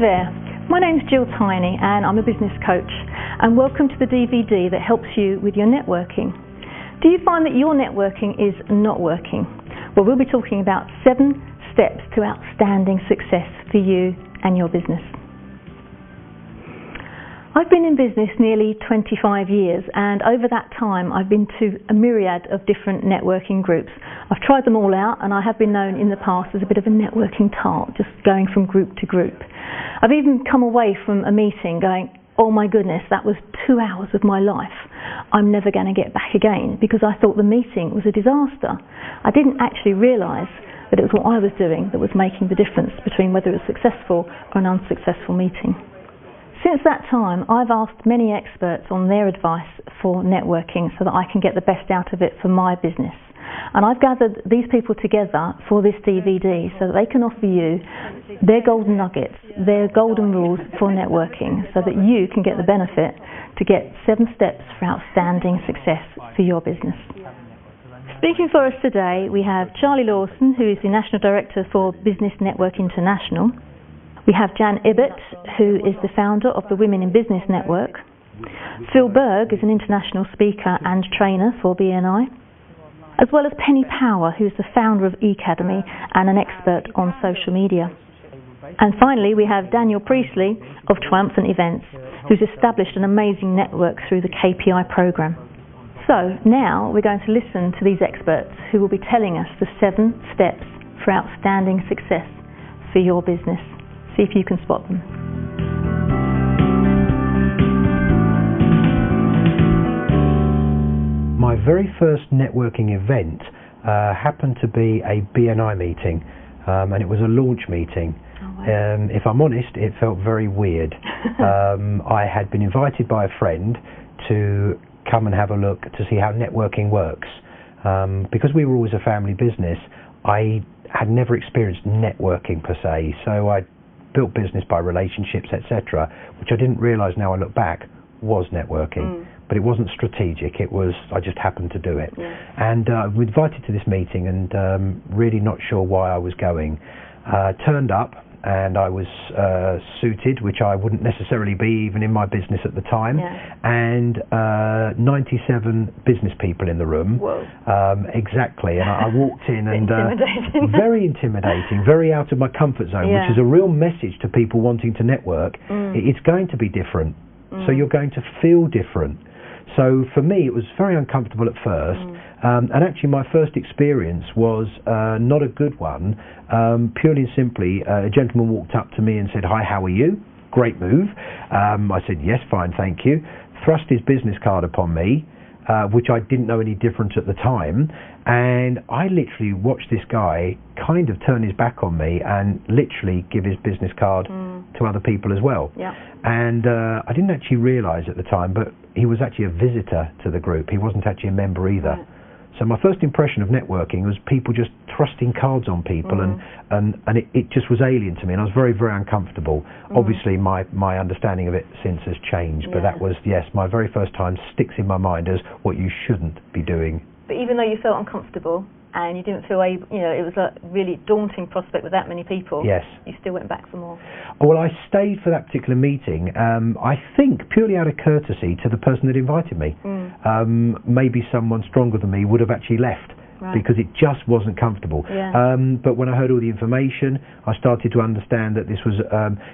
there, my name's Gill Tiney and I'm a business coach, and welcome to the DVD that helps you with your networking. Do you find that your networking is not working? Well, we'll be talking about 7 steps to outstanding success for you and your business. I've been in business nearly 25 years, and over that time I've been to a myriad of different networking groups. I've tried them all out, and I have been known in the past as a bit of a networking tart, just going from group to group. I've even come away from a meeting going, oh my goodness, that was 2 hours of my life. I'm never going to get back again, because I thought the meeting was a disaster. I didn't actually realise that it was what I was doing that was making the difference between whether it was successful or an unsuccessful meeting. Since that time, I've asked many experts on their advice for networking so that I can get the best out of it for my business. And I've gathered these people together for this DVD so that they can offer you their golden nuggets, their golden rules for networking, so that you can get the benefit to get 7 steps for outstanding success for your business. Speaking for us today, we have Charlie Lawson, who is the National Director for Business Network International. We have Jan Ibbott, who is the founder of the Women in Business Network. Phil Berg is an international speaker and trainer for BNI, as well as Penny Power, who is the founder of eAcademy and an expert on social media. And finally, we have Daniel Priestley of Triumphant Events, who's established an amazing network through the KPI program. So now we're going to listen to these experts who will be telling us the 7 steps for outstanding success for your business. See if you can spot them. My very first networking event happened to be a BNI meeting, and it was a launch meeting. Oh, wow. If I'm honest, it felt very weird. I had been invited by a friend to come and have a look to see how networking works. Because we were always a family business, I had never experienced networking per se, so I built business by relationships, etc., which I didn't realise now I look back was networking. But it wasn't strategic, it was, I just happened to do it. Yeah. And I was invited to this meeting and really not sure why I was going. Turned up and I was suited, which I wouldn't necessarily be even in my business at the time. Yeah. And 97 business people in the room. Whoa. Exactly, and I walked in and intimidating. very intimidating, very out of my comfort zone, Yeah. which is a real message to people wanting to network. It's going to be different, so you're going to feel different. So for me it was very uncomfortable at first, and actually my first experience was not a good one. Purely and simply, a gentleman walked up to me and said, "Hi, how are you?" Great move. I said, "Yes, fine, thank you." Thrust his business card upon me, which I didn't know any different at the time, and I literally watched this guy kind of turn his back on me and literally give his business card to other people as well. Yeah. And I didn't actually realise at the time, but he was actually a visitor to the group. He wasn't actually a member either. Right. So my first impression of networking was people just thrusting cards on people, and it just was alien to me, and I was very, very uncomfortable. Obviously my understanding of it since has changed, but that was, yes, my very first time sticks in my mind as what you shouldn't be doing. But even though you felt uncomfortable and you didn't feel able, it was a really daunting prospect with that many people, yes, you still went back for more. Well, I stayed for that particular meeting, I think purely out of courtesy to the person that invited me. Maybe someone stronger than me would have actually left. Right. Because it just wasn't comfortable. Yeah. But when I heard all the information, I started to understand that this was,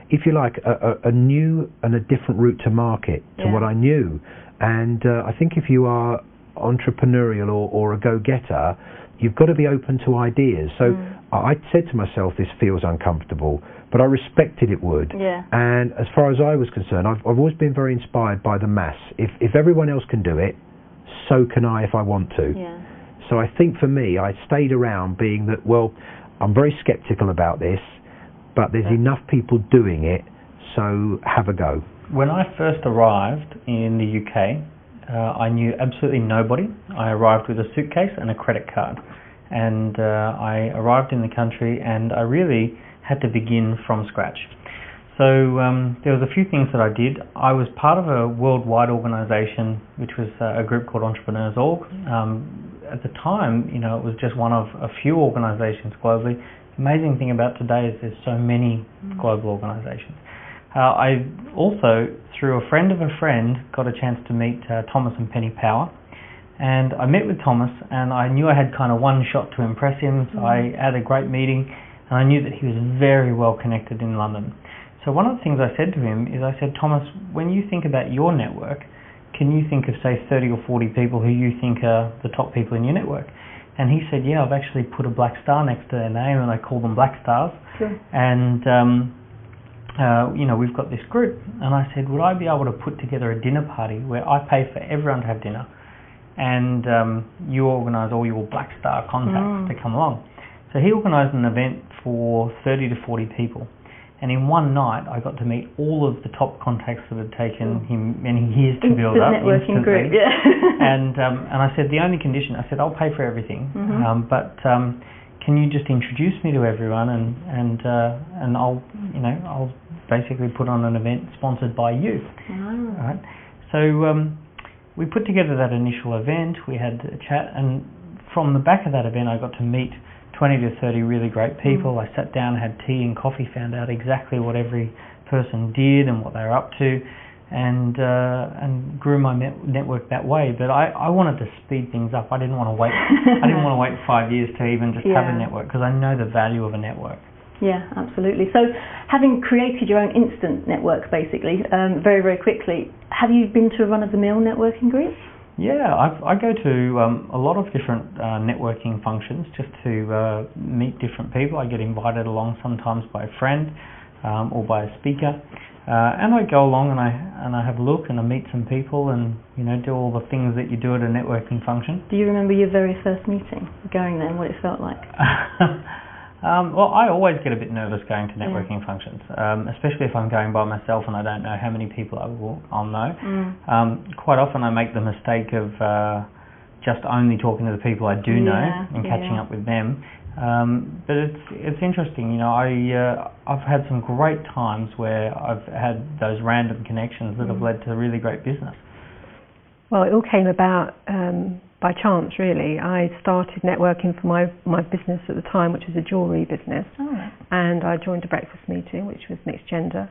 if you like, a new and a different route to market to what I knew. And I think if you are entrepreneurial or a go-getter, you've got to be open to ideas. So I said to myself, this feels uncomfortable, but I respected it would. Yeah. And as far as I was concerned, I've always been very inspired by the mass. If everyone else can do it, so can I if I want to. Yeah. So I think for me, I stayed around being that, well, I'm very sceptical about this, but there's enough people doing it, so have a go. When I first arrived in the UK, I knew absolutely nobody. I arrived with a suitcase and a credit card, and I arrived in the country and I really had to begin from scratch. So there was a few things that I did. I was part of a worldwide organisation which was a group called Entrepreneurs Org. At the time, it was just one of a few organisations globally. The amazing thing about today is there's so many global organisations. I also, through a friend of a friend, got a chance to meet Thomas and Penny Power. And I met with Thomas, and I knew I had kind of one shot to impress him, so I had a great meeting, and I knew that he was very well connected in London. So one of the things I said to him is, I said, Thomas, when you think about your network, can you think of, say, 30 or 40 people who you think are the top people in your network? And he said, yeah, I've actually put a black star next to their name, and I call them black stars. Sure. And we've got this group. And I said, would I be able to put together a dinner party where I pay for everyone to have dinner, and you organise all your black star contacts to come along? So he organised an event for 30 to 40 people, and in one night I got to meet all of the top contacts that had taken him many years to build up networking instantly. group, yeah. And I said, the only condition, I said, I'll pay for everything, but can you just introduce me to everyone, and I'll basically put on an event sponsored by you. Right? So we put together that initial event, we had a chat, and from the back of that event I got to meet 20 to 30 really great people. I sat down, had tea and coffee, found out exactly what every person did and what they were up to, and grew my network that way. But I wanted to speed things up. I didn't want to wait. I didn't want to wait 5 years to even just have a network, because I know the value of a network. Yeah, absolutely. So, having created your own instant network, basically, very, very quickly, have you been to a run-of-the-mill networking group? Yeah, I go to a lot of different networking functions just to meet different people. I get invited along sometimes by a friend or by a speaker, and I go along and I have a look and I meet some people and do all the things that you do at a networking function. Do you remember your very first meeting, going there, and what it felt like? Well, I always get a bit nervous going to networking functions, especially if I'm going by myself and I don't know how many people I'll know. Quite often I make the mistake of just only talking to the people I do know and catching up with them. But it's interesting, I've had some great times where I've had those random connections that have led to really great business. Well, it all came about by chance, really. I started networking for my business at the time, which was a jewellery business, and I joined a breakfast meeting, which was mixed gender,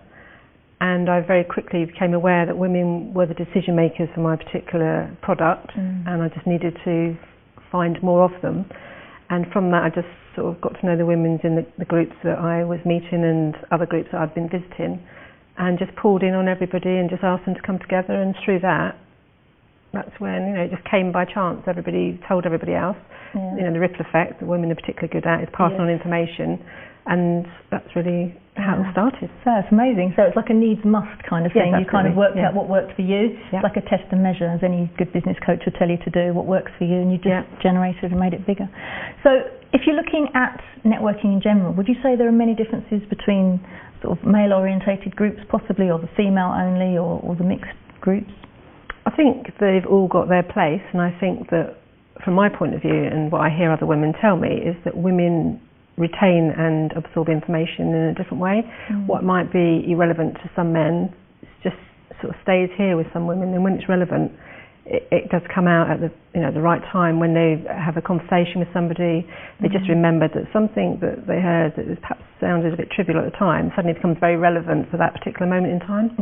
and I very quickly became aware that women were the decision makers for my particular product, and I just needed to find more of them. And from that I just sort of got to know the women in the groups that I was meeting and other groups that I'd been visiting, and just pulled in on everybody and just asked them to come together, and through that's when it just came by chance. Everybody told everybody else. The ripple effect that women are particularly good at is passing on information, and that's really how it started. So it's amazing. So it's like a needs must kind of thing. You kind of worked out what worked for you. It's like a test and measure, as any good business coach will tell you to do, what works for you, and you just generated and made it bigger. So if you're looking at networking in general, would you say there are many differences between sort of male orientated groups possibly, or the female only, or the mixed groups? I think they've all got their place, and I think that from my point of view and what I hear other women tell me is that women retain and absorb information in a different way. What might be irrelevant to some men just sort of stays here with some women, and when it's relevant it does come out at the right time. When they have a conversation with somebody, they just remembered that something that they heard that perhaps sounded a bit trivial at the time suddenly becomes very relevant for that particular moment in time.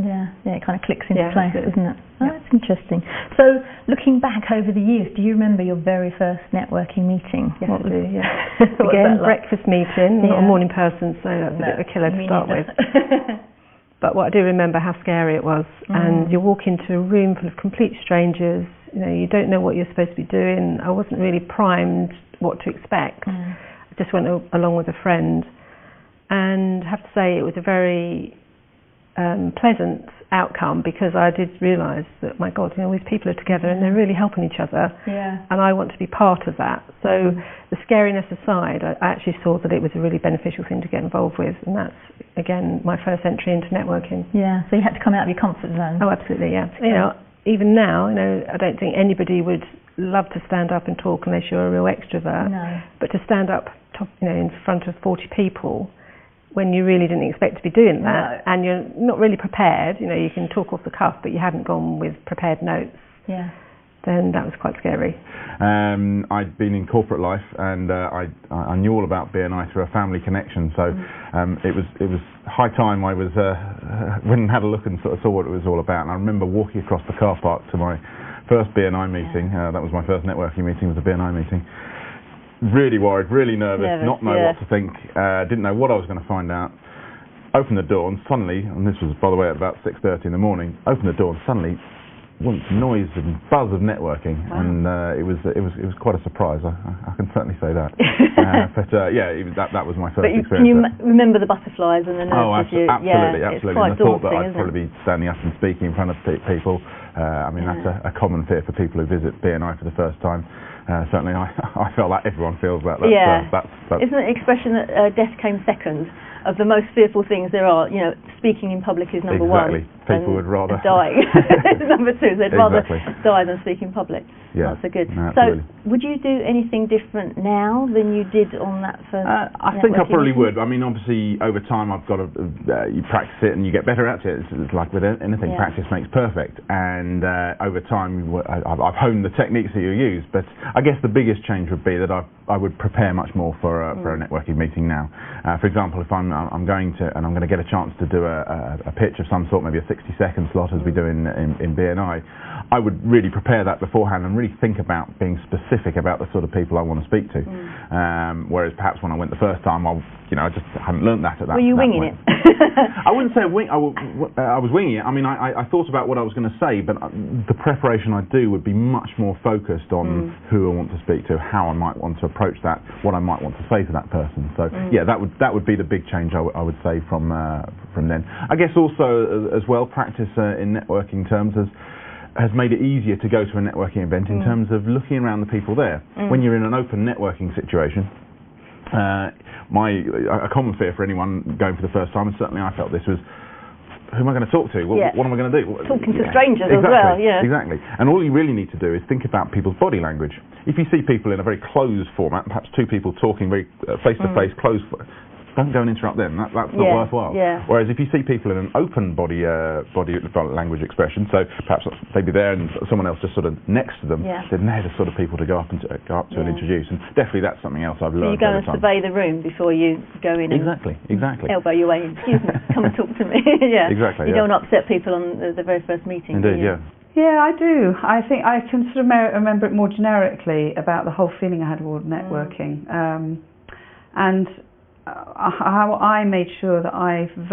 It kind of clicks into place, doesn't it? That's interesting. So looking back over the years, do you remember your very first networking meeting? Yes, I do, Again, breakfast meeting. I'm not a morning person, so that's a bit of a killer to start with. But what I do remember how scary it was, and you walk into a room full of complete strangers, you don't know what you're supposed to be doing. I wasn't really primed what to expect. I just went along with a friend, and I have to say it was a very pleasant outcome, because I did realise that, my God, these people are together and they're really helping each other, and I want to be part of that. So the scariness aside, I actually saw that it was a really beneficial thing to get involved with, and that's, again, my first entry into networking. So you had to come out of your comfort zone. Oh, absolutely, even now, I don't think anybody would love to stand up and talk unless you're a real extrovert, but to stand up in front of 40 people when you really didn't expect to be doing that, and you're not really prepared, you can talk off the cuff, but you hadn't gone with prepared notes, then that was quite scary. I'd been in corporate life, and I knew all about BNI through a family connection, so it was high time I was went and had a look and sort of saw what it was all about. And I remember walking across the car park to my first BNI meeting. That was my first networking meeting, was a BNI meeting. Really worried, really nervous, not know what to think, didn't know what I was going to find out. Opened the door and suddenly, and this was by the way at about 6:30 in the morning, opened the door and suddenly noise and buzz of networking, and it was quite a surprise. I can certainly say that. But that was my first experience. Can you remember the butterflies and the nerves? Absolutely. It's And I thought that I'd probably be standing up and speaking in front of people. I mean, that's a common fear for people who visit BNI for the first time. Certainly, I felt like everyone feels that. Isn't it an expression that death came second? Of the most fearful things there are, speaking in public is number one. Exactly. People would rather dying. Number two, they'd rather die than speak in public. Yeah. That's a good. No, so, would you do anything different now than you did on that first? I think I probably would. I mean, obviously, over time, I've got to you practice it and you get better at it. It's like with anything, practice makes perfect. And over time, I've honed the techniques that you use. But I guess the biggest change would be that I would prepare much more for a networking meeting now. For example, if I'm going to get a chance to do a pitch of some sort, maybe a 60-second slot as we do in BNI, I would really prepare that beforehand and really think about being specific about the sort of people I want to speak to. Whereas perhaps when I went the first time, I just hadn't learned that at that point. Were you winging it? I wouldn't say I was winging it. I mean, I thought about what I was going to say, but the preparation I do would be much more focused on who I want to speak to, how I might want to approach that, what I might want to say to that person. So that would be the big change I would say from then. I guess also as well, practice in networking terms has made it easier to go to a networking event in terms of looking around the people there. When you're in an open networking situation, a common fear for anyone going for the first time, and certainly I felt this, was who am I going to talk to? What am I going to do? Talking to strangers as well, Exactly. And all you really need to do is think about people's body language. If you see people in a very closed format, perhaps two people talking very face-to-face, closed, don't go and interrupt them. That's not worthwhile. Whereas if you see people in an open body language expression, so perhaps they'd be there and someone else just sort of next to them, then they're the sort of people to go up to and introduce. And definitely that's something else I've learned. So you go and survey the room before you go in. Exactly. Elbow your way in. Excuse me, come and talk to me. Exactly. You don't want to upset people on the very first meeting. Indeed, Yeah, I do. I think I can sort of remember it more generically about the whole feeling I had toward networking, and how I made sure that I can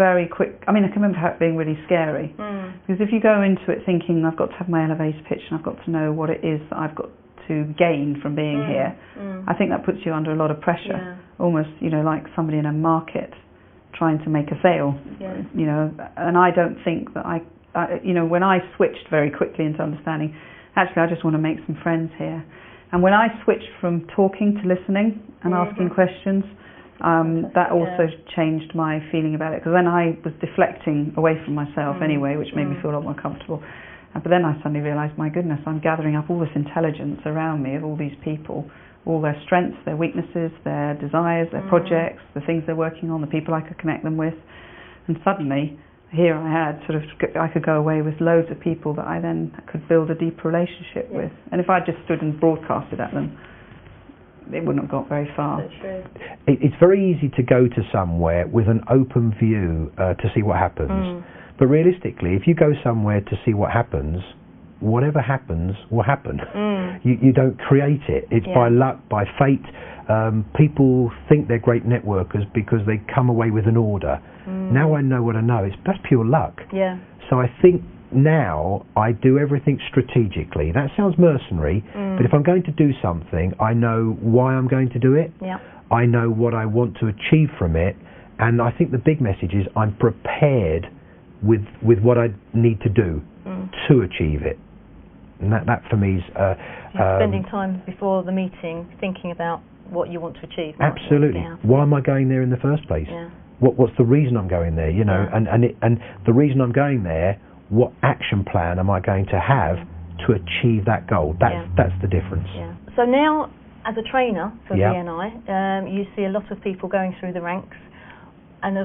remember how it being really scary, because if you go into it thinking I've got to have my elevator pitch and I've got to know what it is that I've got to gain from being here, I think that puts you under a lot of pressure, almost like somebody in a market trying to make a sale, and I don't think that when I switched very quickly into understanding, actually I just want to make some friends here, and when I switched from talking to listening and asking questions, that also changed my feeling about it, because then I was deflecting away from myself anyway, which made me feel a lot more comfortable. But then I suddenly realised, my goodness, I'm gathering up all this intelligence around me of all these people, all their strengths, their weaknesses, their desires, their projects, the things they're working on, the people I could connect them with. And suddenly, here I had I could go away with loads of people that I then could build a deeper relationship with. And if I just stood and broadcasted at them, it wouldn't have got very far. It's very easy to go to somewhere with an open view to see what happens. But realistically, if you go somewhere to see what happens, whatever happens will happen. You don't create it. It's by luck, by fate. People think they're great networkers because they come away with an order. Now I know what I know. That's pure luck. So I think now I do everything strategically. That sounds mercenary, but if I'm going to do something, I know why I'm going to do it. I know what I want to achieve from it, and I think the big message is I'm prepared with what I need to do to achieve it. And that for me is spending time before the meeting thinking about what you want to achieve. Absolutely. Why am I going there in the first place? What's the reason I'm going there? And the reason I'm going there, what action plan am I going to have to achieve that goal? That's the difference. So now, as a trainer for BNI, you see a lot of people going through the ranks, and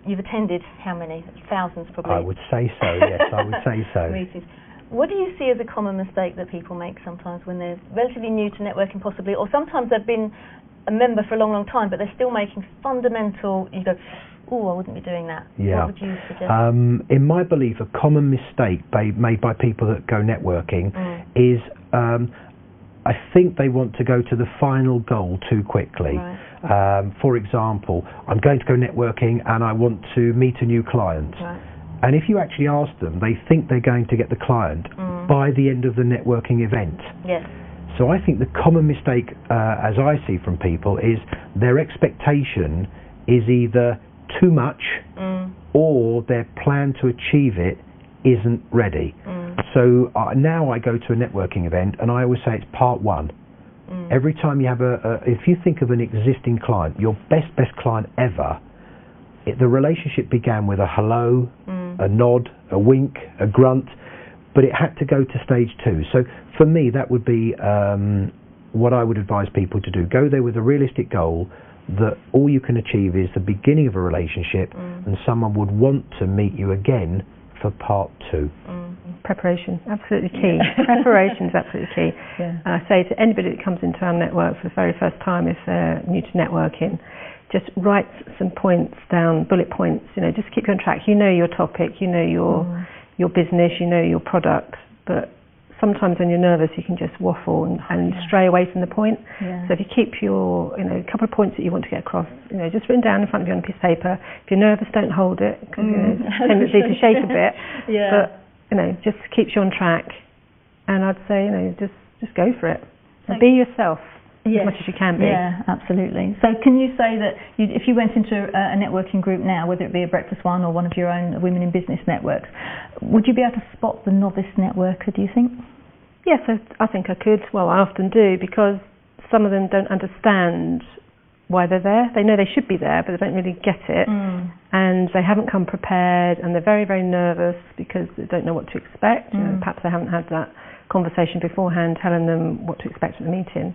you've attended how many? Thousands, probably. I would say so. Yes, I would say so. Meetings. What do you see as a common mistake that people make sometimes when they're relatively new to networking, possibly, or sometimes they've been a member for a long, long time, but they're still making fundamental, oh, I wouldn't be doing that? Yeah. What would you suggest? In my belief, a common mistake made by people that go networking is I think they want to go to the final goal too quickly. Right. For example, I'm going to go networking and I want to meet a new client. Right. And if you actually ask them, they think they're going to get the client by the end of the networking event. Yes. So I think the common mistake, as I see from people, is their expectation is either too much or their plan to achieve it isn't ready. So now I go to a networking event and I always say it's part one. Every time you have if you think of an existing client, your best client ever, the relationship began with a hello, a nod, a wink, a grunt, but it had to go to stage 2. So for me, that would be what I would advise people to do. Go there with a realistic goal that all you can achieve is the beginning of a relationship and someone would want to meet you again for part 2. Preparation, absolutely key. Preparation is absolutely key. Yeah. And I say to anybody that comes into our network for the very first time, if they're new to networking, just write some points down, bullet points, just keep you on track. You know your topic, you know your business, you know your product, but sometimes when you're nervous you can just waffle and stray away from the point. Yeah. So if you keep your, a couple of points that you want to get across, just written down in front of you on a piece of paper. If you're nervous, don't hold it, because it's a tendency to shake a bit. Yeah. But just keeps you on track. And I'd say, just go for it. And be yourself. As much as you can be. Yeah, absolutely. So can you say that if you went into a networking group now, whether it be a breakfast one or one of your own women in business networks, would you be able to spot the novice networker, do you think? Yes, I think I could. Well, I often do, because some of them don't understand why they're there. They know they should be there, but they don't really get it. And they haven't come prepared, and they're very, very nervous because they don't know what to expect. Perhaps they haven't had that conversation beforehand telling them what to expect at the meeting.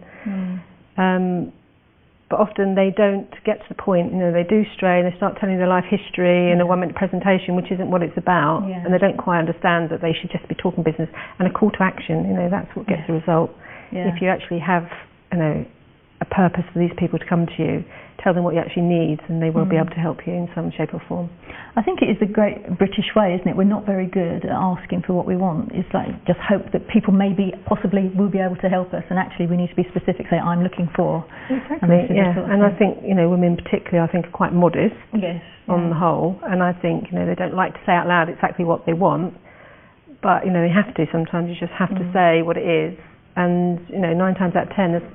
But often they don't get to the point, they do stray and they start telling their life history in a 1-minute presentation, which isn't what it's about, and they don't quite understand that they should just be talking business, and a call to action, that's what gets the result. If you actually have a purpose for these people to come to you, tell them what you actually need, and they will be able to help you in some shape or form. I think it is the great British way, isn't it? We're not very good at asking for what we want. It's like just hope that people possibly will be able to help us, and actually we need to be specific, say I'm looking for. Exactly, and I think, women particularly, I think, are quite modest on the whole, and I think, they don't like to say out loud exactly what they want, but, they have to sometimes. You just have to say what it is, and, 9 times out of 10, there's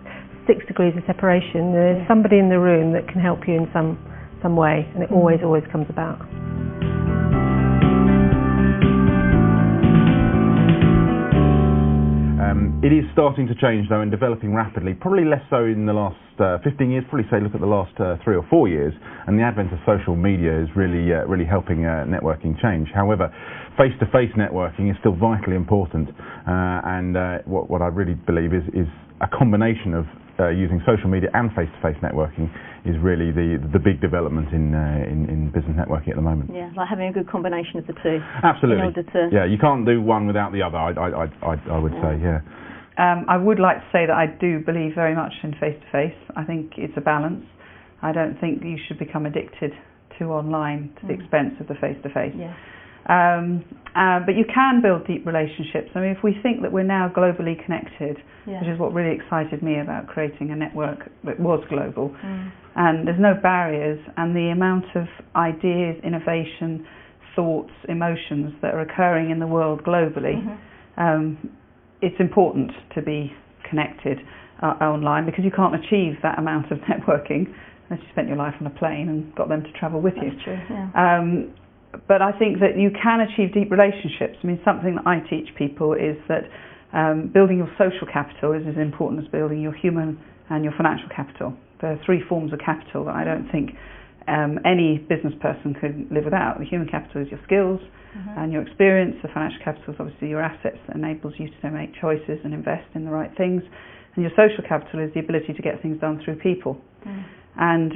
6 degrees of separation. There's somebody in the room that can help you in some way, and it always comes about. It is starting to change though, and developing rapidly, probably less so in the last 15 years, probably say look at the last 3 or 4 years, and the advent of social media is really helping networking change. However, face-to-face networking is still vitally important, and what I really believe is a combination of using social media and face-to-face networking is really the big development in business networking at the moment. Yeah, like having a good combination of the two. Absolutely. In order to you can't do one without the other, I would say, I would like to say that I do believe very much in face-to-face. I think it's a balance. I don't think you should become addicted to online to the expense of the face-to-face. Yeah. But you can build deep relationships. I mean, if we think that we're now globally connected, which is what really excited me about creating a network that was global, and there's no barriers, and the amount of ideas, innovation, thoughts, emotions that are occurring in the world globally, it's important to be connected online, because you can't achieve that amount of networking unless you spent your life on a plane and got them to travel with you. That's true, yeah. But I think that you can achieve deep relationships. I mean, something that I teach people is that building your social capital is as important as building your human and your financial capital. There are 3 forms of capital that I don't think any business person could live without. The human capital is your skills and your experience. The financial capital is obviously your assets that enables you to make choices and invest in the right things. And your social capital is the ability to get things done through people. And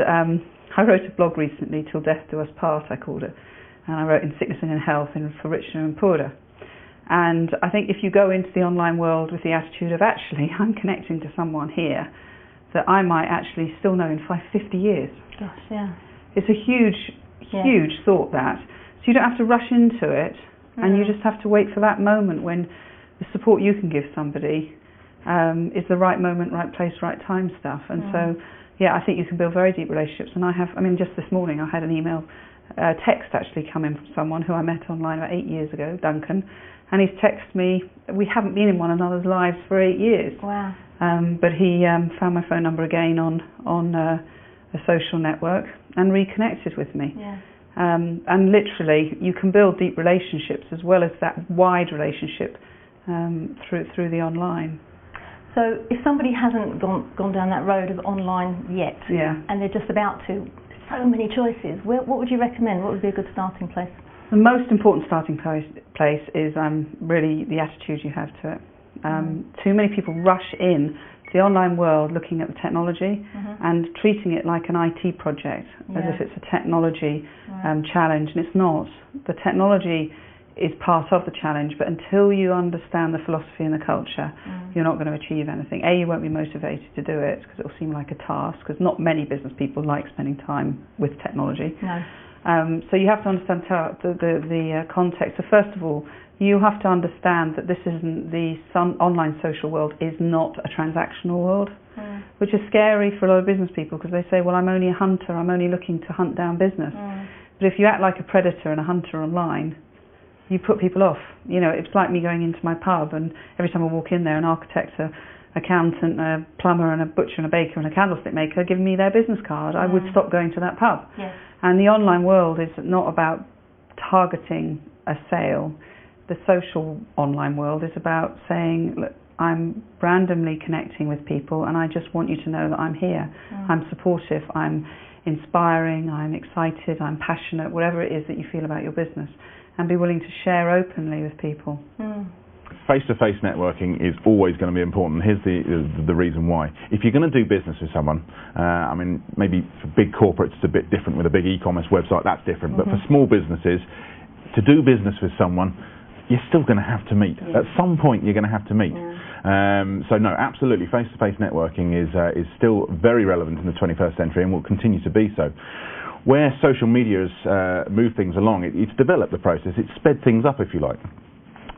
I wrote a blog recently, Till Death Do Us Part, I called it. And I wrote in sickness and in health, and for richer and poorer. And I think if you go into the online world with the attitude of actually I'm connecting to someone here that I might actually still know in 50 years. Gosh, yeah. It's a huge, huge thought, that. So you don't have to rush into it, and you just have to wait for that moment when the support you can give somebody is the right moment, right place, right time stuff. And so, I think you can build very deep relationships. And just this morning I had an email, text actually come in from someone who I met online about 8 years ago, Duncan, and he's texted me. We haven't been in one another's lives for 8 years. Wow. But he found my phone number again on a social network and reconnected with me. Yeah. And literally, you can build deep relationships as well as that wide relationship through the online. So if somebody hasn't gone down that road of online yet, and they're just about to, so many choices, what would you recommend? What would be a good starting place? The most important starting place is really the attitude you have to it. Too many people rush in to the online world looking at the technology and treating it like an IT project, as if it's a technology challenge, and it's not. The technology is part of the challenge, but until you understand the philosophy and the culture, you're not going to achieve anything. You won't be motivated to do it because it will seem like a task, because not many business people like spending time with technology. No. So you have to understand the context. So first of all, you have to understand that this isn't online social world is not a transactional world, which is scary for a lot of business people, because they say, well, I'm only a hunter, I'm only looking to hunt down business. But if you act like a predator and a hunter online, you put people off. It's like me going into my pub, and every time I walk in there, an architect, an accountant, a plumber and a butcher and a baker and a candlestick maker giving me their business card. I would stop going to that pub. Yes. And the online world is not about targeting a sale. The social online world is about saying, look, I'm randomly connecting with people, and I just want you to know that I'm here. I'm supportive, I'm inspiring, I'm excited, I'm passionate, whatever it is that you feel about your business, and be willing to share openly with people. Face-to-face networking is always going to be important. Here's the reason why. If you're going to do business with someone, maybe for big corporates it's a bit different. With a big e-commerce website, that's different. But for small businesses, to do business with someone, you're still going to have to meet. At some point, you're going to have to meet. So no, absolutely, face-to-face networking is still very relevant in the 21st century and will continue to be so. Where social media has moved things along, it's developed the process, it's sped things up, if you like.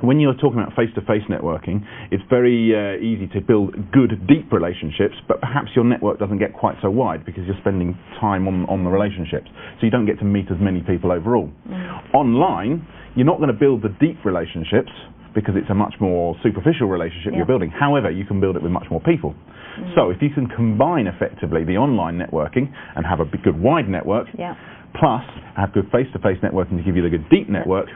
When you're talking about face-to-face networking, it's very easy to build good, deep relationships, but perhaps your network doesn't get quite so wide because you're spending time on the relationships. So you don't get to meet as many people overall. Online, you're not going to build the deep relationships because it's a much more superficial relationship you're building. However, you can build it with much more people. So if you can combine effectively the online networking and have a good wide network, plus have good face-to-face networking to give you the good deep network,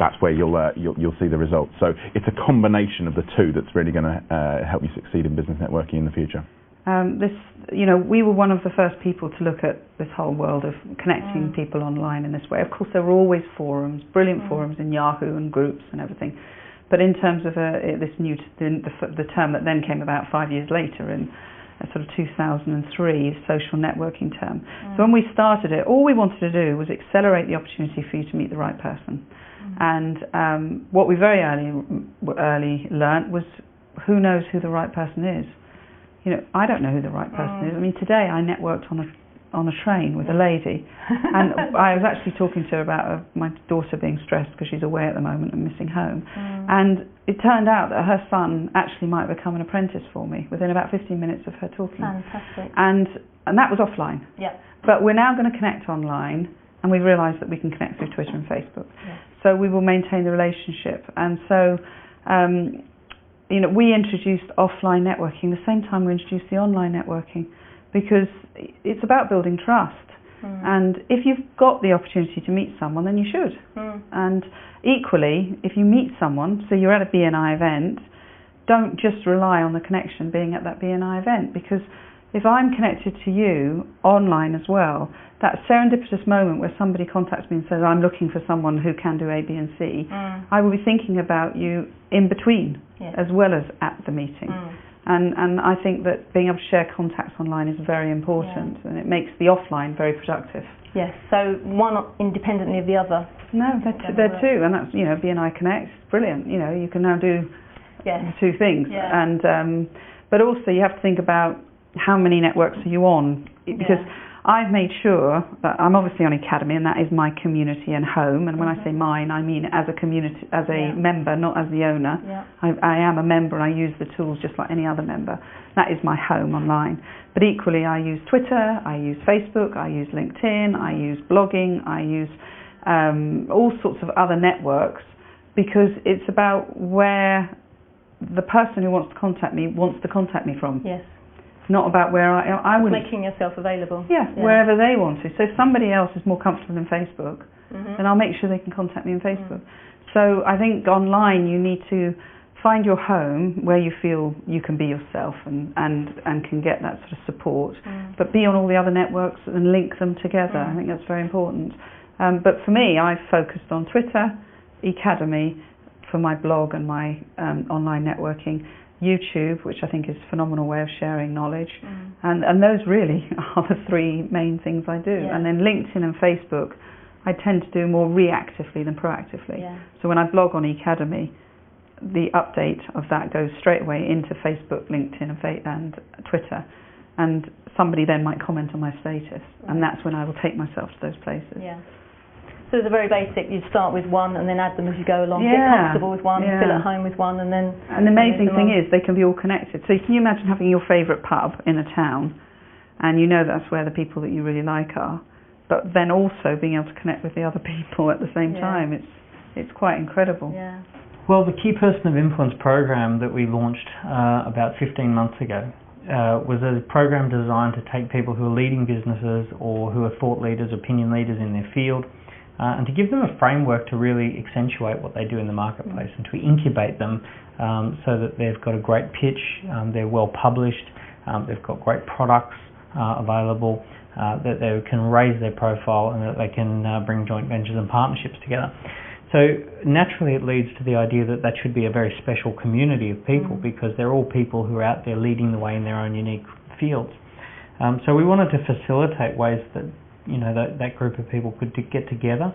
that's where you'll see the results. So it's a combination of the two that's really going to help you succeed in business networking in the future. We were one of the first people to look at this whole world of connecting people online in this way. Of course, there were always forums, brilliant forums in Yahoo and groups and everything. But in terms of the term that then came about 5 years later in sort of 2003, social networking term. So when we started it, all we wanted to do was accelerate the opportunity for you to meet the right person. And what we very early learnt was, who knows who the right person is? I don't know who the right person is. I mean, today I networked on a train with a lady, and I was actually talking to her about my daughter being stressed because she's away at the moment and missing home. And it turned out that her son actually might become an apprentice for me within about 15 minutes of her talking. Fantastic. And that was offline. But we're now going to connect online, and we've realised that we can connect through Twitter and Facebook. So we will maintain the relationship. And so we introduced offline networking the same time we introduced the online networking, because it's about building trust. And if you've got the opportunity to meet someone, then you should. And equally, if you meet someone, so you're at a BNI event, don't just rely on the connection being at that BNI event, because if I'm connected to you online as well, that serendipitous moment where somebody contacts me and says, I'm looking for someone who can do A, B and C, I will be thinking about you in between as well as at the meeting. And I think that being able to share contacts online is very important, and it makes the offline very productive. Yes, so one independently of the other. No, they're two, and that's, BNI Connect, brilliant. You can now do the two things. And but also you have to think about how many networks are you on, because I've made sure that I'm obviously on Academy, and that is my community and home. And when I say mine, I mean as a community, as a member, not as the owner. I am a member, and I use the tools just like any other member. That is my home online. But equally, I use Twitter, I use Facebook, I use LinkedIn, I use blogging, I use all sorts of other networks, because it's about where the person who wants to contact me wants to contact me from. Yes. Not about where I would making yourself available. Wherever they want to. So if somebody else is more comfortable in Facebook, then I'll make sure they can contact me on Facebook. So I think online you need to find your home where you feel you can be yourself and can get that sort of support, but be on all the other networks and link them together. I think that's very important. But for me, I've focused on Twitter, Academy for my blog and my online networking, YouTube, which I think is a phenomenal way of sharing knowledge, and those really are the three main things I do. And then LinkedIn and Facebook I tend to do more reactively than proactively. So when I blog on Academy, the update of that goes straight away into Facebook, LinkedIn and Twitter, and somebody then might comment on my status, and that's when I will take myself to those places. So it's a very basic, you start with one and then add them as you go along, get comfortable with one, feel at home with one, and then... And the amazing thing is they can be all connected. So can you imagine having your favourite pub in a town, and you know that's where the people that you really like are, but then also being able to connect with the other people at the same time. It's quite incredible. Well, the Key Person of Influence program that we launched about 15 months ago was a program designed to take people who are leading businesses or who are thought leaders, opinion leaders in their field, and to give them a framework to really accentuate what they do in the marketplace and to incubate them so that they've got a great pitch, they're well published, they've got great products available, that they can raise their profile and that they can bring joint ventures and partnerships together. So naturally it leads to the idea that that should be a very special community of people because they're all people who are out there leading the way in their own unique fields. So we wanted to facilitate ways that that group of people could get together.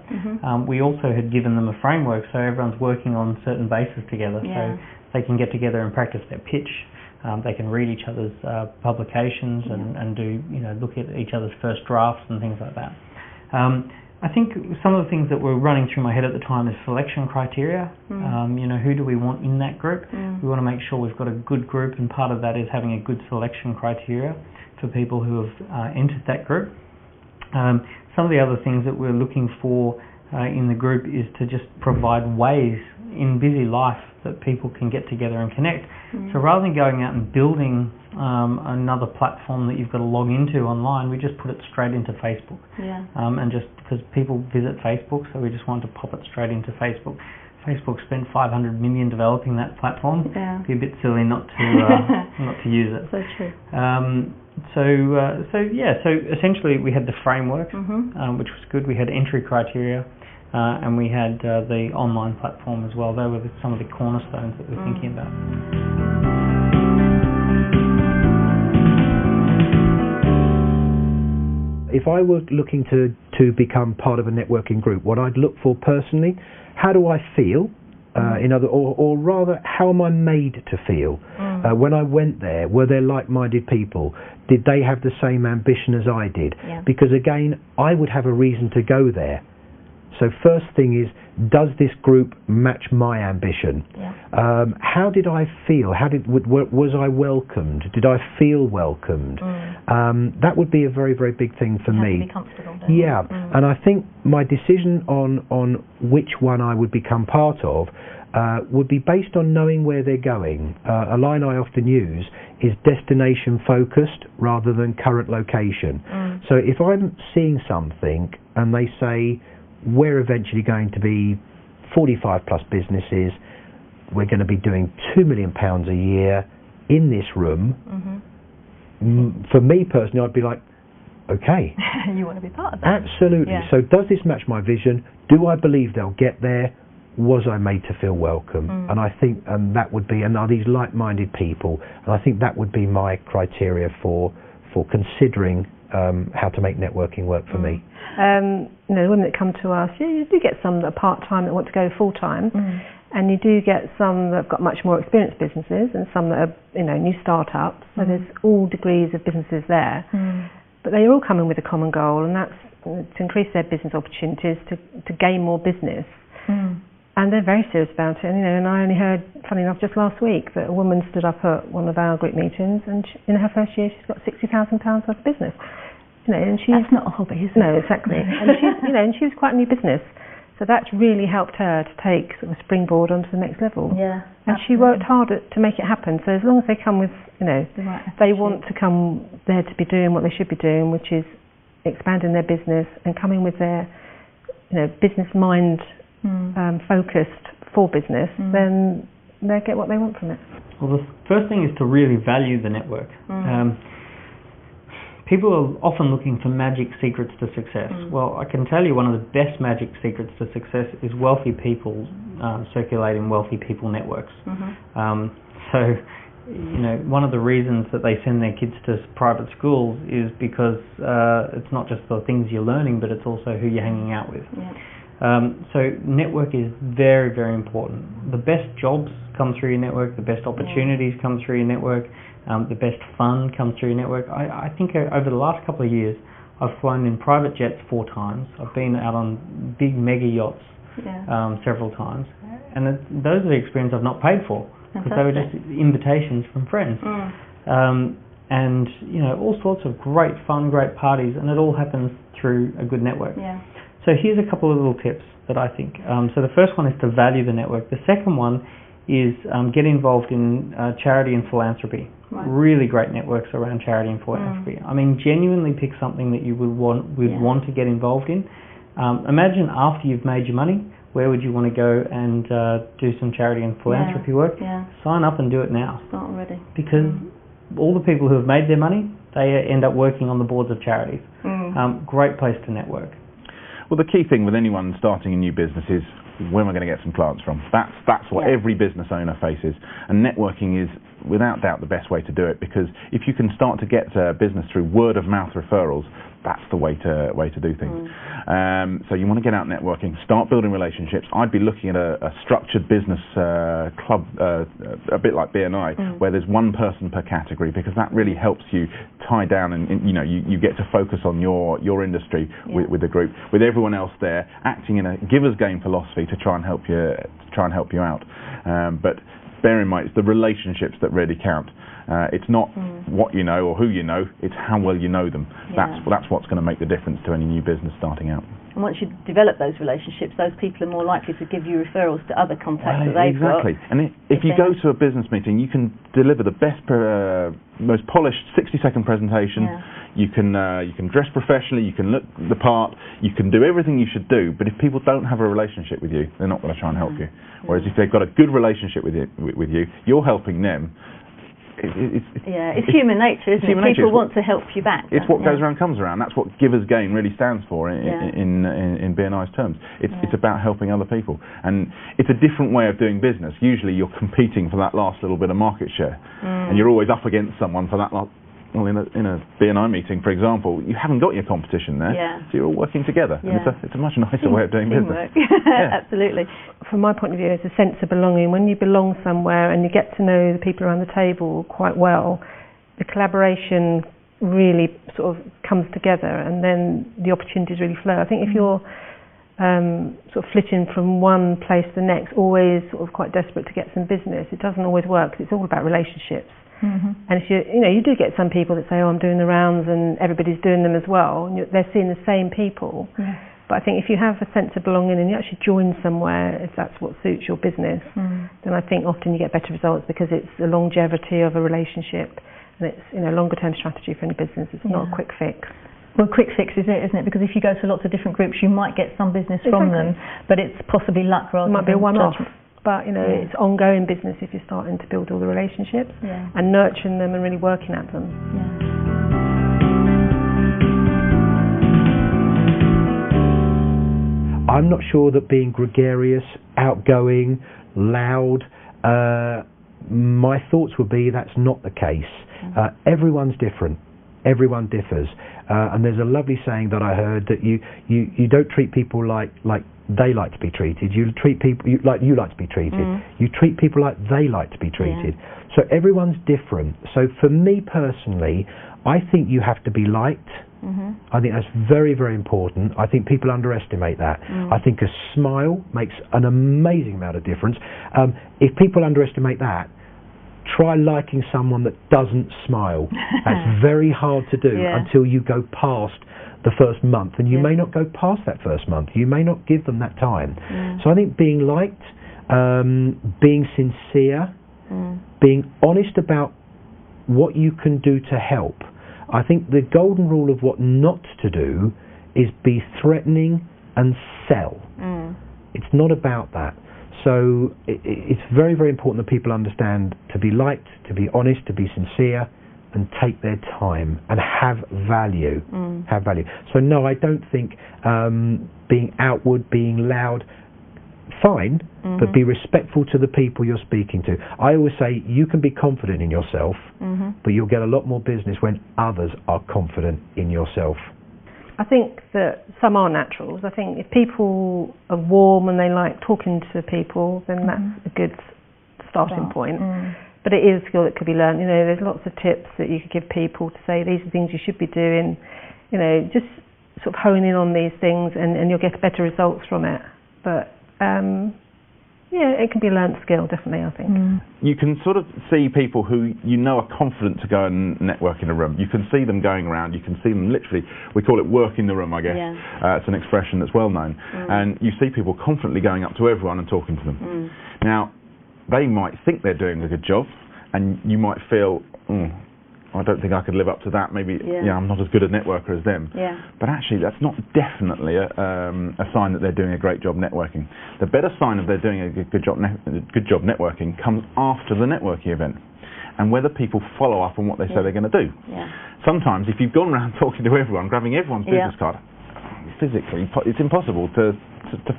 We also had given them a framework so everyone's working on certain bases together, so they can get together and practice their pitch. They can read each other's publications and do look at each other's first drafts and things like that. I think some of the things that were running through my head at the time is selection criteria. Who do we want in that group? We want to make sure we've got a good group, and part of that is having a good selection criteria for people who have entered that group. Some of the other things that we're looking for in the group is to just provide ways in busy life that people can get together and connect. So rather than going out and building another platform that you've got to log into online, we just put it straight into Facebook. And just because people visit Facebook, so we just want to pop it straight into Facebook. Facebook spent $500 million developing that platform. It'd be a bit silly not to use it. So true. So essentially we had the framework, which was good. We had entry criteria, and we had the online platform as well. They were some of the cornerstones that we're thinking about. If I were looking to become part of a networking group, what I'd look for personally, how do I feel? Or rather, how am I made to feel? When I went there, were there like-minded people? Did they have the same ambition as I did? Because again, I would have a reason to go there. So first thing is, does this group match my ambition? How did I feel? Was I welcomed? Did I feel welcomed? That would be a very, very big thing for me. To be comfortable, don't you? And I think my decision on which one I would become part of would be based on knowing where they're going. A line I often use is destination focused rather than current location. So if I'm seeing something and they say, we're eventually going to be 45 plus businesses, we're going to be doing £2 million a year in this room, for me personally I'd be like, okay. You want to be part of that. Absolutely. So does this match my vision? Do I believe they'll get there? Was I made to feel welcome? And I think that would be, and are these like-minded people? And I think that would be my criteria for considering how to make networking work for me. The women that come to us, you do get some that are part-time that want to go full-time, and you do get some that have got much more experienced businesses and some that are new startups, so there's all degrees of businesses there. but they're all coming with a common goal, and that's to increase their business opportunities, to gain more business. And they're very serious about it. And I only heard, funny enough, just last week that a woman stood up at one of our group meetings, and in her first year she's got £60,000 worth of business. And she's that's not a hobby, is it? No, exactly. And she's, and she was quite a new business, so that's really helped her to take sort of a springboard onto the next level. Yeah. And she worked hard to make it happen. So as long as they come with, the right they want to come there to be doing what they should be doing, which is expanding their business and coming with their, business mind. Focused for business, then they get what they want from it. Well, the first thing is to really value the network. People are often looking for magic secrets to success. Well, I can tell you one of the best magic secrets to success is wealthy people circulating wealthy people networks. So, one of the reasons that they send their kids to private schools is because it's not just the things you're learning, but it's also who you're hanging out with. So network is very, very important. The best jobs come through your network, the best opportunities come through your network, the best fun comes through your network. I think over the last couple of years I've flown in private jets 4 times. I've been out on big mega yachts several times, and those are the experiences I've not paid for, because they were just invitations from friends. And all sorts of great fun, great parties, and it all happens through a good network. So here's a couple of little tips that I think. So the first one is to value the network. The second one is get involved in charity and philanthropy. Really great networks around charity and philanthropy. I mean, genuinely pick something that you would want to get involved in. Imagine after you've made your money, where would you want to go and do some charity and philanthropy work? Sign up and do it now. Start already. Because all the people who have made their money, they end up working on the boards of charities. Great place to network. Well, the key thing with anyone starting a new business is, where am I going to get some clients from? That's what every business owner faces. And networking is, without doubt, the best way to do it, because if you can start to get business through word-of-mouth referrals, that's the way to do things. So you want to get out networking, start building relationships. I'd be looking at a structured business club, a bit like BNI, where there's one person per category, because that really helps you tie down, and you get to focus on your industry with the group, with everyone else there acting in a giver's game philosophy to try and help you out. But bear in mind, it's the relationships that really count. It's not what you know or who you know, it's how well you know them. That's what's going to make the difference to any new business starting out. And once you develop those relationships, those people are more likely to give you referrals to other contacts that they've got. Exactly. And if you go to a business meeting, you can deliver the best, most polished 60-second presentation. You can dress professionally, you can look the part, you can do everything you should do, but if people don't have a relationship with you, they're not going to try and help you. Whereas if they've got a good relationship with you, you're helping them. It's human nature, isn't it? People want to help you back. It's what goes around comes around. That's what giver's gain really stands for in BNI's terms. It's about helping other people, and it's a different way of doing business. Usually you're competing for that last little bit of market share, and you're always up against someone for that last. Well, in a BNI meeting, for example, you haven't got your competition there, so you're all working together. And it's a much nicer way of doing business. Absolutely. From my point of view, it's a sense of belonging. When you belong somewhere and you get to know the people around the table quite well, the collaboration really sort of comes together, and then the opportunities really flow. I think if you're sort of flitting from one place to the next, always sort of quite desperate to get some business, it doesn't always work, 'cause it's all about relationships. And if you do get some people that say, "Oh, I'm doing the rounds," and everybody's doing them as well, and they're seeing the same people. But I think if you have a sense of belonging and you actually join somewhere, if that's what suits your business, then I think often you get better results, because it's the longevity of a relationship, and it's a longer term strategy for any business. It's not a quick fix. Well, quick fix is it, isn't it? Because if you go to lots of different groups, you might get some business from them, but it's possibly luck rather than It might be a one-off. judgment. But it's ongoing business if you're starting to build all the relationships and nurturing them and really working at them. I'm not sure that being gregarious, outgoing, loud, my thoughts would be that's not the case. Everyone's different. Everyone differs. And there's a lovely saying that I heard, that you don't treat people like they like to be treated. You treat people like you like to be treated. You treat people like they like to be treated. So everyone's different. So for me personally, I think you have to be liked I think that's very, very important. I think people underestimate that. I think a smile makes an amazing amount of difference. If people underestimate that, try liking someone that doesn't smile. That's very hard to do until you go past the first month, and you may not go past that first month. You may not give them that time. So I think being liked, being sincere, being honest about what you can do to help. I think the golden rule of what not to do is be threatening and sell. It's not about that. So it's very, very important that people understand to be liked, to be honest, to be sincere, and take their time and have value. Have value. So no, I don't think being outward, being loud, fine, but be respectful to the people you're speaking to. I always say you can be confident in yourself, but you'll get a lot more business when others are confident in yourself. I think that some are naturals. I think if people are warm and they like talking to people, then that's a good starting point. But it is a skill that could be learned. You know, there's lots of tips that you could give people to say these are things you should be doing. You know, just sort of hone in on these things, and you'll get better results from it. But yeah, it can be a learnt skill, definitely, I think. You can sort of see people who you know are confident to go and network in a room. You can see them going around, you can see them literally, we call it work in the room, I guess. It's an expression that's well known. And you see people confidently going up to everyone and talking to them. Now, they might think they're doing a good job, and you might feel, I don't think I could live up to that. Maybe I'm not as good a networker as them. But actually, that's not definitely a sign that they're doing a great job networking. The better sign of they're doing a good job networking comes after the networking event, and whether people follow up on what they say they're going to do. Sometimes, if you've gone around talking to everyone, grabbing everyone's business card, physically, it's impossible to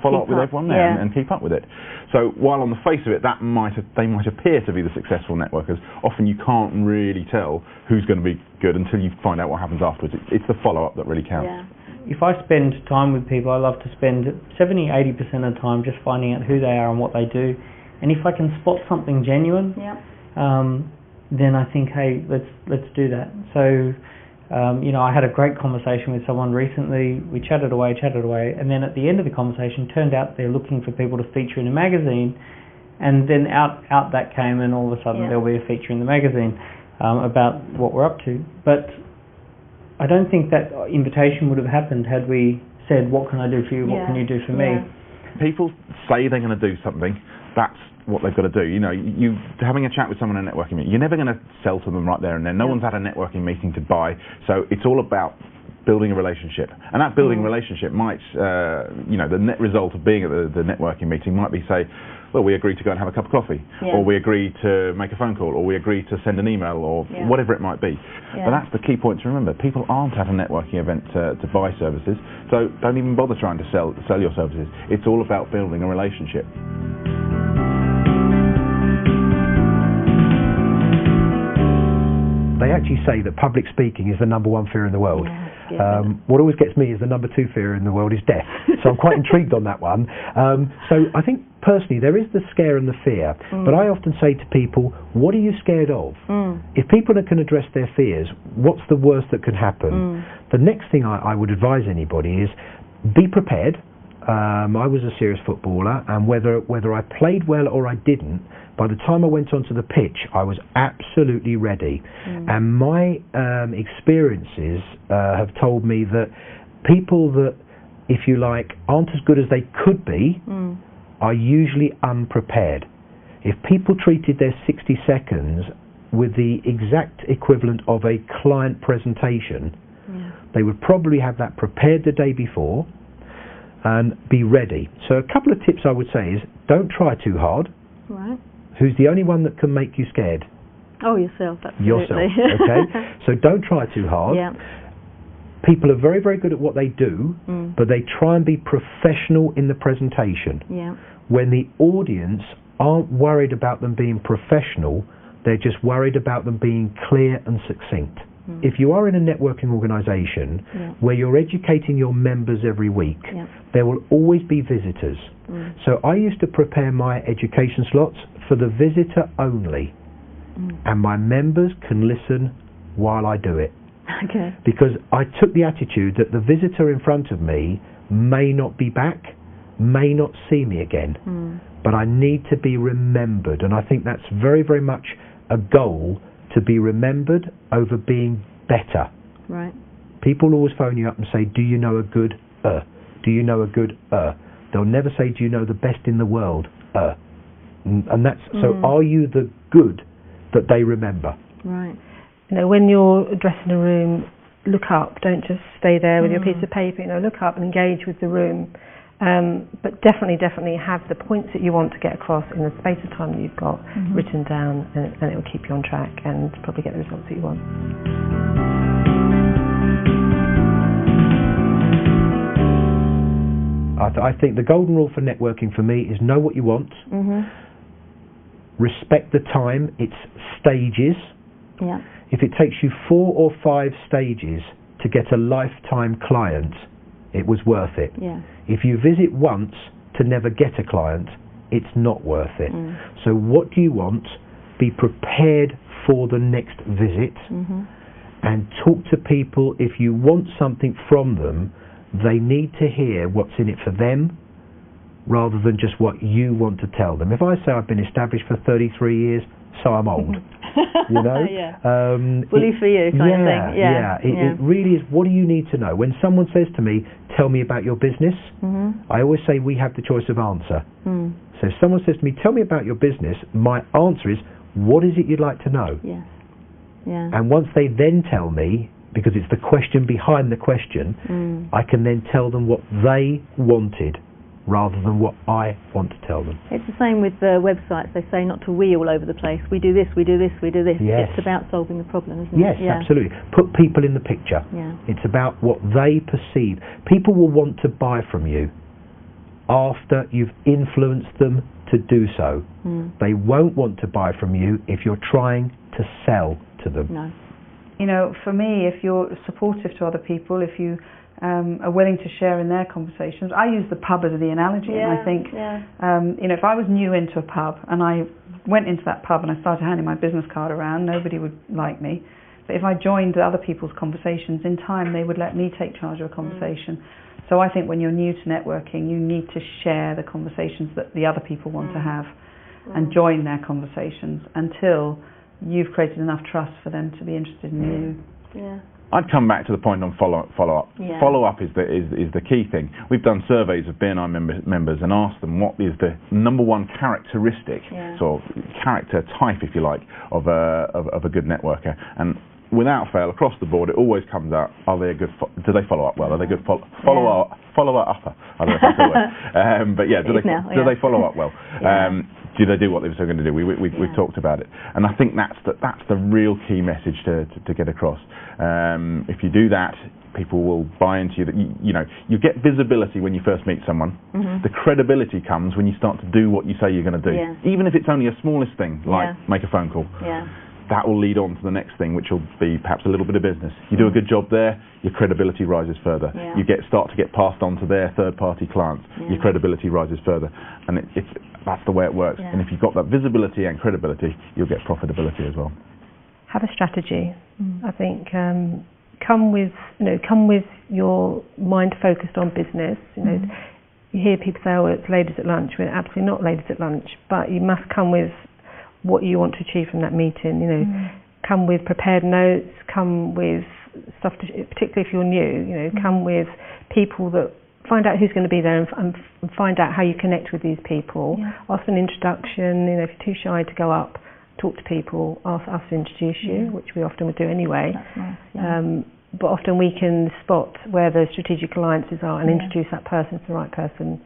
follow up with everyone there and keep up with it. So while on the face of it, they might appear to be the successful networkers, often you can't really tell who's going to be good until you find out what happens afterwards. It's the follow-up that really counts. If I spend time with people, I love to spend 70-80% of the time just finding out who they are and what they do. And if I can spot something genuine, then I think, hey, let's do that. So you know, I had a great conversation with someone recently. We chatted away, and then at the end of the conversation, turned out they're looking for people to feature in a magazine, and then out that came, and all of a sudden there'll be a feature in the magazine about what we're up to. But I don't think that invitation would have happened had we said, what can I do for you, what can you do for me? People say they're going to do something, that's what they've got to do. You know, you having a chat with someone in a networking meeting, you're never going to sell to them right there and then. No one's had a networking meeting to buy, so it's all about building a relationship. And that building relationship might, you know, the net result of being at the networking meeting might be, say, well, we agreed to go and have a cup of coffee, or we agreed to make a phone call, or we agreed to send an email, or whatever it might be. But that's the key point to remember. People aren't at a networking event to buy services, so don't even bother trying to sell your services. It's all about building a relationship. They actually say that public speaking is the #1 fear in the world. What always gets me is the #2 fear in the world is death. So I'm quite intrigued on that one. So I think personally there is the scare and the fear, but I often say to people, what are you scared of? If people can address their fears, what's the worst that could happen? The next thing I would advise anybody is be prepared. I was a serious footballer, and whether I played well or I didn't, by the time I went onto the pitch, I was absolutely ready. And my experiences have told me that people that, if you like, aren't as good as they could be are usually unprepared. If people treated their 60 seconds with the exact equivalent of a client presentation, they would probably have that prepared the day before and be ready. So a couple of tips I would say is, don't try too hard. Who's the only one that can make you scared? Oh, yourself, absolutely. Yourself, okay? So don't try too hard. People are very, very good at what they do, but they try and be professional in the presentation. When the audience aren't worried about them being professional, they're just worried about them being clear and succinct. If you are in a networking organisation where you're educating your members every week, there will always be visitors. So I used to prepare my education slots for the visitor only, and my members can listen while I do it. Okay. Because I took the attitude that the visitor in front of me may not be back, may not see me again, but I need to be remembered. And I think that's very, very much a goal, to be remembered over being better. Right. People always phone you up and say, do you know a good do you know a good They'll never say, do you know the best in the world and that's so are you the good that they remember? Right. You know, when you're addressing a room, look up, don't just stay there with your piece of paper, you know, look up and engage with the room. But definitely have the points that you want to get across in the space of time that you've got written down, and it will keep you on track and probably get the results that you want. I think the golden rule for networking for me is know what you want, respect the time, it's stages. Yeah. If it takes you 4 or 5 stages to get a lifetime client, it was worth it. Yeah. If you visit once to never get a client, it's not worth it. So what do you want? Be prepared for the next visit and talk to people. If you want something from them, they need to hear what's in it for them rather than just what you want to tell them. If I say I've been established for 33 years, so I'm old. You know? Bully for you kind of thing. It really is, what do you need to know? When someone says to me, tell me about your business, I always say we have the choice of answer. So if someone says to me, tell me about your business, my answer is, what is it you'd like to know? Yes. Yeah. And once they then tell me, because it's the question behind the question, I can then tell them what they wanted rather than what I want to tell them. It's the same with the websites. They say not to we all over the place. We do this, we do this, we do this. Yes. It's about solving the problem, isn't it? Yes, absolutely. Put people in the picture. Yeah. It's about what they perceive. People will want to buy from you after you've influenced them to do so. They won't want to buy from you if you're trying to sell to them. No. You know, for me, if you're supportive to other people, if you are willing to share in their conversations. I use the pub as the analogy, and I think, you know, if I was new into a pub and I went into that pub and I started handing my business card around, nobody would like me. But if I joined other people's conversations, in time they would let me take charge of a conversation. So I think when you're new to networking, you need to share the conversations that the other people want to have and join their conversations until you've created enough trust for them to be interested in you. Yeah. I'd come back to the point on follow-up. Yeah. Follow-up is the key thing. We've done surveys of BNI members and asked them what is the number one characteristic, sort of character type, if you like, of a good networker. And without fail, across the board, it always comes out: are they a good? Do they follow up well? Are they good follow-upper? I don't know if that's the word. But yeah, do they follow up well? Do they do what they were going to do? We've talked about it, and I think that's the real key message to get across. If you do that, people will buy into you. That you know, you get visibility when you first meet someone. The credibility comes when you start to do what you say you're going to do, even if it's only a smallest thing, like make a phone call. That will lead on to the next thing, which will be perhaps a little bit of business. You do a good job there, your credibility rises further. You start to get passed on to their third-party clients. Your credibility rises further, and that's the way it works. And if you've got that visibility and credibility, you'll get profitability as well. Have a strategy. I think come with your mind focused on business. You know, you hear people say, "Oh, it's ladies at lunch." We're absolutely not ladies at lunch, but you must come with what you want to achieve from that meeting. You know, come with prepared notes, come with stuff to, particularly if you're new, you know, come with people that find out who's going to be there and find out how you connect with these people. Ask an introduction. You know, if you're too shy to go up, talk to people, ask us to introduce you, which we often would do anyway. That's nice, but often we can spot where the strategic alliances are and introduce that person to the right person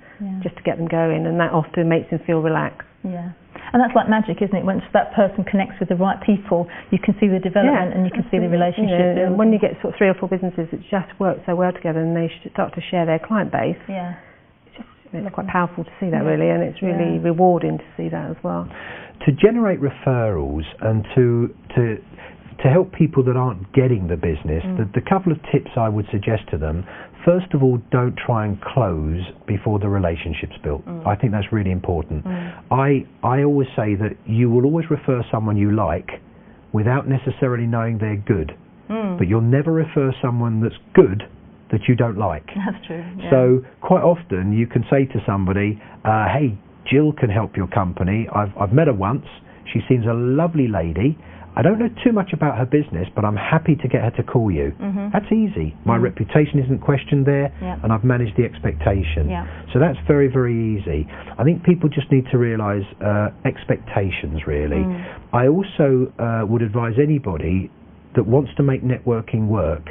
just to get them going, and that often makes them feel relaxed. And that's like magic, isn't it? Once that person connects with the right people, you can see the development and you can see the relationship. And when you get sort of 3 or 4 businesses that just work so well together and they start to share their client base, it's quite powerful to see that really, and it's really rewarding to see that as well. To generate referrals and to help people that aren't getting the business, the couple of tips I would suggest to them: first of all, don't try and close before the relationship's built. I think that's really important. I always say that you will always refer someone you like without necessarily knowing they're good. but you'll never refer someone that's good that you don't like. That's true. Yeah. So quite often you can say to somebody, hey, Gill can help your company. I've met her once. She seems a lovely lady. I don't know too much about her business, but I'm happy to get her to call you. That's easy. My reputation isn't questioned there, and I've managed the expectation. So that's very, very easy. I think people just need to realise expectations, really. I also would advise anybody that wants to make networking work,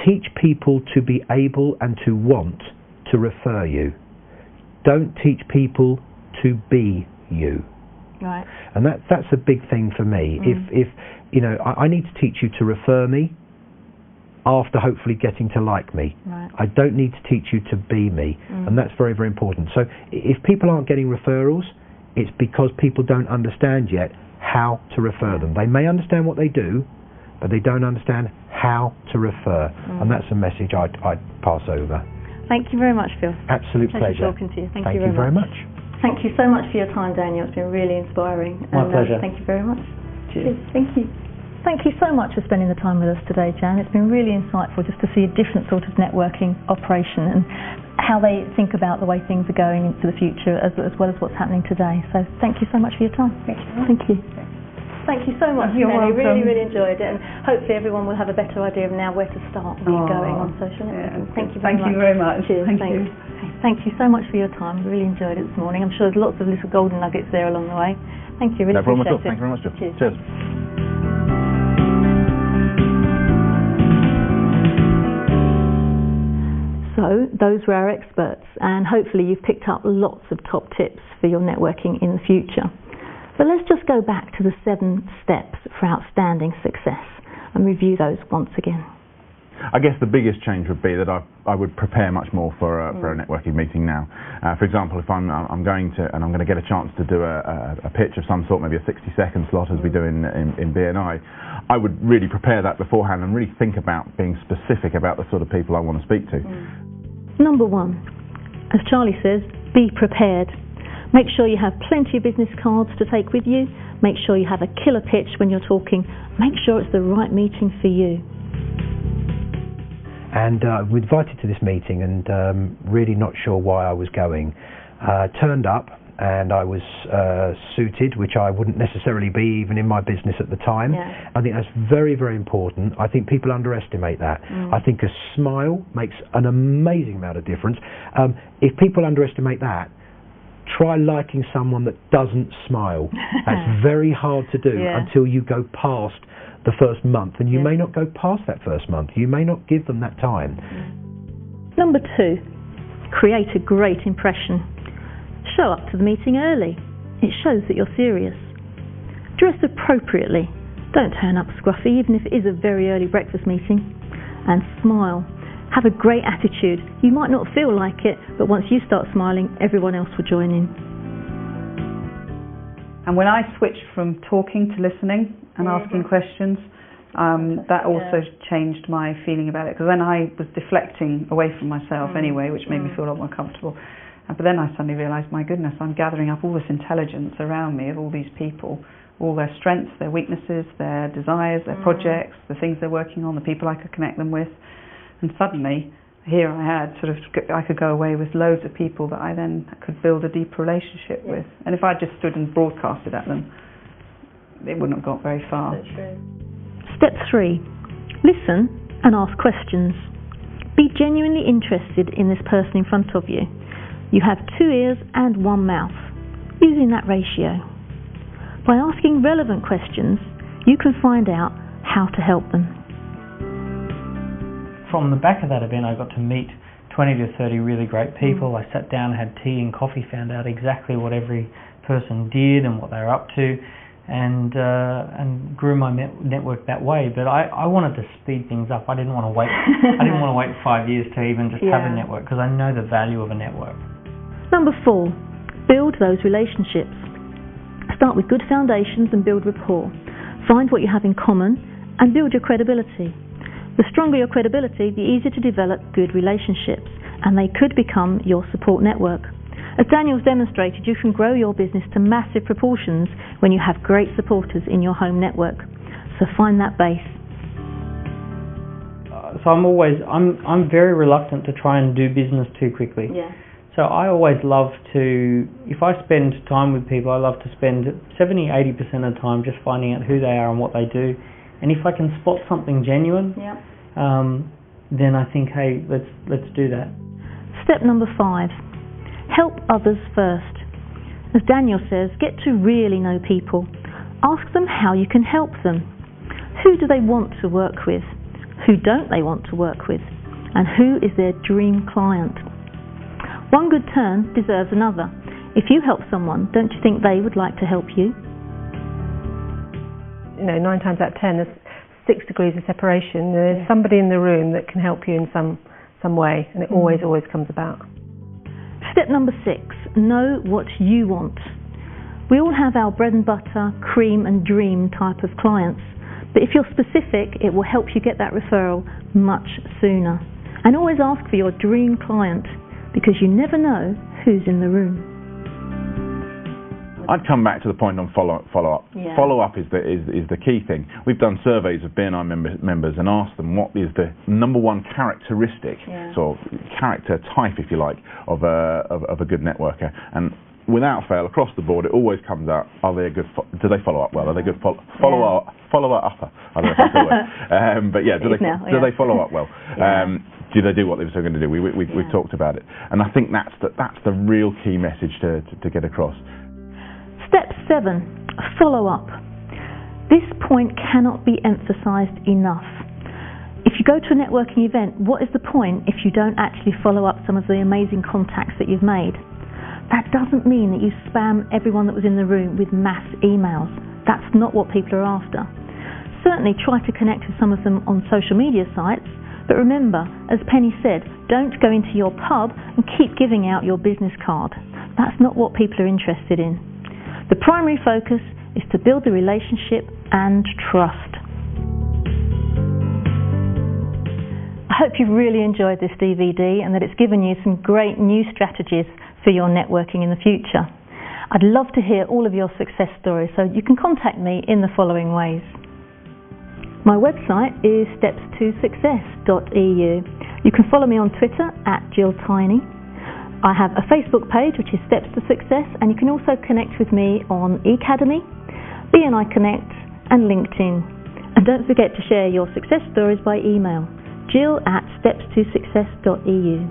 teach people to be able and to want to refer you. Don't teach people to be you. Right. And that's a big thing for me. If you know, I need to teach you to refer me after hopefully getting to like me. Right. I don't need to teach you to be me, and that's very, very important. So if people aren't getting referrals, it's because people don't understand yet how to refer them. They may understand what they do, but they don't understand how to refer, and that's a message I'd pass over. Thank you very much, Phil. Absolute pleasure. Talking to you. Thank you you very much. Thank you so much for your time, Daniel. It's been really inspiring. My pleasure. Thank you very much. Cheers. Thank you. Thank you so much for spending the time with us today, Jan. It's been really insightful just to see a different sort of networking operation and how they think about the way things are going into the future as well as what's happening today. So thank you so much for your time. Thank you. Thank you so much, You're Jenny. welcome. Really, really enjoyed it, and hopefully everyone will have a better idea of now where to start and get going on social networking. Thank you very much. Cheers. Thank you. Thank you so much for your time. Really enjoyed it this morning. I'm sure there's lots of little golden nuggets there along the way. Thank you. Really No problem at all. appreciate it. Thank you very much, Jill. Cheers. So those were our experts, and hopefully you've picked up lots of top tips for your networking in the future. But let's just go back to the 7 steps for outstanding success and review those once again. I guess the biggest change would be that I would prepare much more for a networking meeting now. For example, if I'm going to get a chance to do a pitch of some sort, maybe a 60-second slot as we do in BNI, I would really prepare that beforehand and really think about being specific about the sort of people I want to speak to. Number 1, as Charlie says, be prepared. Make sure you have plenty of business cards to take with you. Make sure you have a killer pitch when you're talking. Make sure it's the right meeting for you. And we invited to this meeting and really not sure why I was going. Turned up and I was suited, which I wouldn't necessarily be even in my business at the time. Yeah. I think that's very, very important. I think people underestimate that. I think a smile makes an amazing amount of difference. If people underestimate that, try liking someone that doesn't smile. That's very hard to do until you go past the first month, and you may not go past that first month. You may not give them that time. Number 2, create a great impression. Show up to the meeting early. It shows that you're serious. Dress appropriately. Don't turn up scruffy, even if it is a very early breakfast meeting. And smile. Have a great attitude. You might not feel like it, but once you start smiling, everyone else will join in. And when I switched from talking to listening and asking questions, that also changed my feeling about it, because then I was deflecting away from myself anyway, which made me feel a lot more comfortable. But then I suddenly realised, my goodness, I'm gathering up all this intelligence around me of all these people, all their strengths, their weaknesses, their desires, their projects, the things they're working on, the people I could connect them with. And suddenly, here I had I could go away with loads of people that I then could build a deep relationship with. And if I just stood and broadcasted at them, it wouldn't have got very far. Step 3, listen and ask questions. Be genuinely interested in this person in front of you. You have 2 ears and 1 mouth, using that ratio. By asking relevant questions, you can find out how to help them. From the back of that event, I got to meet 20 to 30 really great people. I sat down, had tea and coffee, found out exactly what every person did and what they were up to, and grew my network that way. But I wanted to speed things up. I didn't want to wait. I didn't want to wait 5 years to even just have a network, because I know the value of a network. Number 4, build those relationships. Start with good foundations and build rapport. Find what you have in common and build your credibility. The stronger your credibility, the easier to develop good relationships, and they could become your support network. As Daniel's demonstrated, you can grow your business to massive proportions when you have great supporters in your home network. So find that base. So I'm very reluctant to try and do business too quickly. Yeah. So I always love to, if I spend time with people, I love to spend 70-80% of the time just finding out who they are and what they do. And if I can spot something genuine, then I think, hey, let's do that. Step number 5, help others first. As Daniel says, get to really know people. Ask them how you can help them. Who do they want to work with? Who don't they want to work with? And who is their dream client? One good turn deserves another. If you help someone, don't you think they would like to help you? 9 times out of 10, there's 6 degrees of separation. There's somebody in the room that can help you in some way, and it always comes about. Step number 6, know what you want. We all have our bread and butter, cream and dream type of clients, but if you're specific, it will help you get that referral much sooner. And always ask for your dream client, because you never know who's in the room. I'd come back to the point on follow-up. Yeah. Follow-up is the key thing. We've done surveys of BNI members and asked them what is the number one characteristic, so character type, if you like, of a good networker. And without fail, across the board, it always comes out: are they a good? Do they follow up well? Are they good follow-upper? I don't know if that's the word. But yeah, do they follow up well? Do they do what they were going to do? We've talked about it, and I think that's the real key message to get across. Step 7, follow up. This point cannot be emphasised enough. If you go to a networking event, what is the point if you don't actually follow up some of the amazing contacts that you've made? That doesn't mean that you spam everyone that was in the room with mass emails. That's not what people are after. Certainly try to connect with some of them on social media sites, but remember, as Penny said, don't go into your pub and keep giving out your business card. That's not what people are interested in. The primary focus is to build the relationship and trust. I hope you've really enjoyed this DVD and that it's given you some great new strategies for your networking in the future. I'd love to hear all of your success stories, so you can contact me in the following ways. My website is steps2success.eu. You can follow me on Twitter @Gill Tiney. I have a Facebook page which is Steps to Success, and you can also connect with me on eAcademy, BNI Connect and LinkedIn. And don't forget to share your success stories by email, Gill@steps2success.eu.